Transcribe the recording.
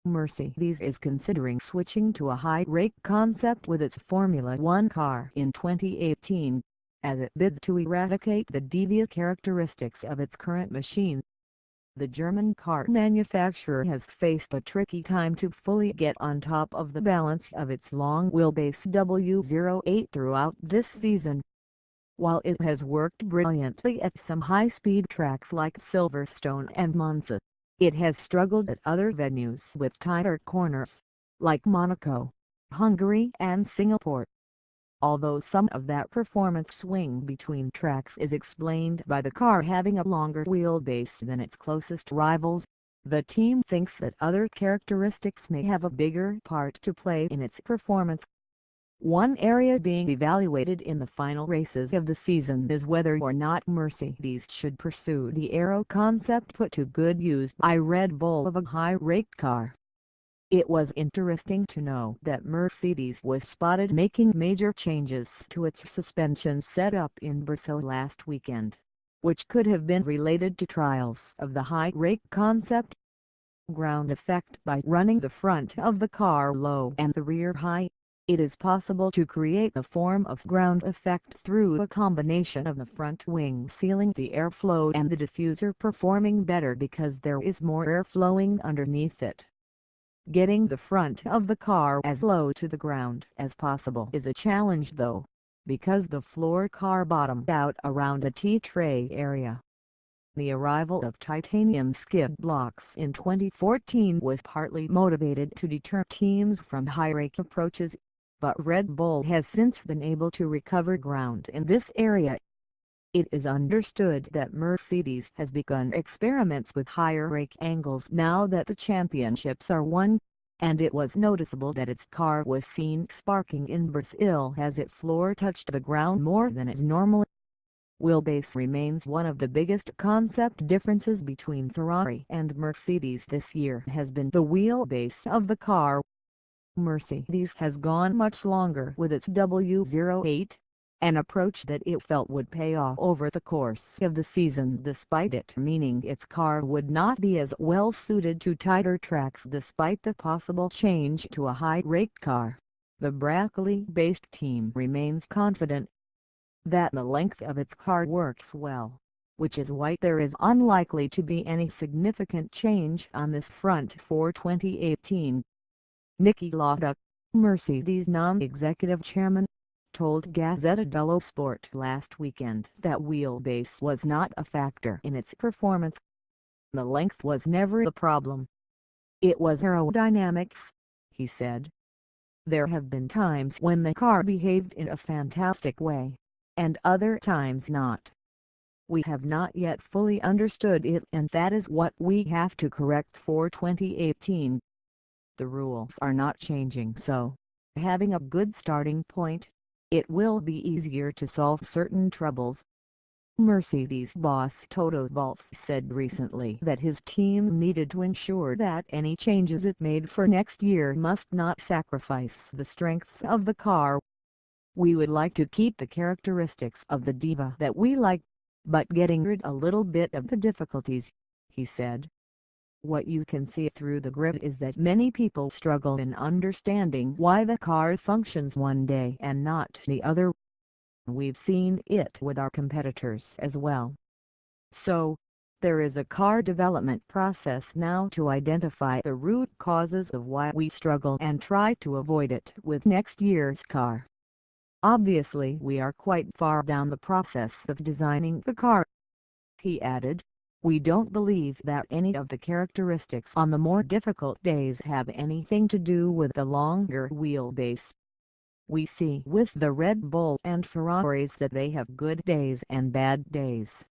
Mercedes is considering switching to a high-rake concept with its Formula One car in 2018, as it bids to eradicate the diva characteristics of its current machine. The German car manufacturer has faced a tricky time to fully get on top of the balance of its long-wheelbase W08 throughout this season. While it has worked brilliantly at some high-speed tracks like Silverstone and Monza, it has struggled at other venues with tighter corners, like Monaco, Hungary and Singapore. Although some of that performance swing between tracks is explained by the car having a longer wheelbase than its closest rivals, the team thinks that other characteristics may have a bigger part to play in its performance. One area being evaluated in the final races of the season is whether or not Mercedes should pursue the aero concept put to good use by Red Bull of a high-rake car. It was interesting to know that Mercedes was spotted making major changes to its suspension setup in Brazil last weekend, which could have been related to trials of the high-rake concept. Ground effect: by running the front of the car low and the rear high, it is possible to create a form of ground effect through a combination of the front wing sealing the airflow and the diffuser performing better because there is more air flowing underneath it. Getting the front of the car as low to the ground as possible is a challenge though, because the floor car bottomed out around a T-tray area. The arrival of titanium skid blocks in 2014 was partly motivated to deter teams from high-rake approaches, but Red Bull has since been able to recover ground in this area. It is understood that Mercedes has begun experiments with higher rake angles now that the championships are won, and it was noticeable that its car was seen sparking in Brazil as its floor touched the ground more than is normal. Wheelbase remains one of the biggest concept differences between Ferrari and Mercedes this year has been the wheelbase of the car. Mercedes has gone much longer with its W08, an approach that it felt would pay off over the course of the season despite it meaning its car would not be as well suited to tighter tracks despite the possible change to a high-rake car. The Brackley-based team remains confident that the length of its car works well, which is why there is unlikely to be any significant change on this front for 2018. Niki Lauda, Mercedes non-executive chairman, told Gazzetta dello Sport last weekend that wheelbase was not a factor in its performance. The length was never the problem. It was aerodynamics, he said. There have been times when the car behaved in a fantastic way, and other times not. We have not yet fully understood it, and that is what we have to correct for 2018. The rules are not changing, so, having a good starting point, it will be easier to solve certain troubles. Mercedes boss Toto Wolff said recently that his team needed to ensure that any changes it made for next year must not sacrifice the strengths of the car. We would like to keep the characteristics of the Diva that we like, but getting rid a little bit of the difficulties, he said. What you can see through the grid is that many people struggle in understanding why the car functions one day and not the other. We've seen it with our competitors as well. So, there is a car development process now to identify the root causes of why we struggle and try to avoid it with next year's car. Obviously we are quite far down the process of designing the car, he added. We don't believe that any of the characteristics on the more difficult days have anything to do with the longer wheelbase. We see with the Red Bull and Ferraris that they have good days and bad days.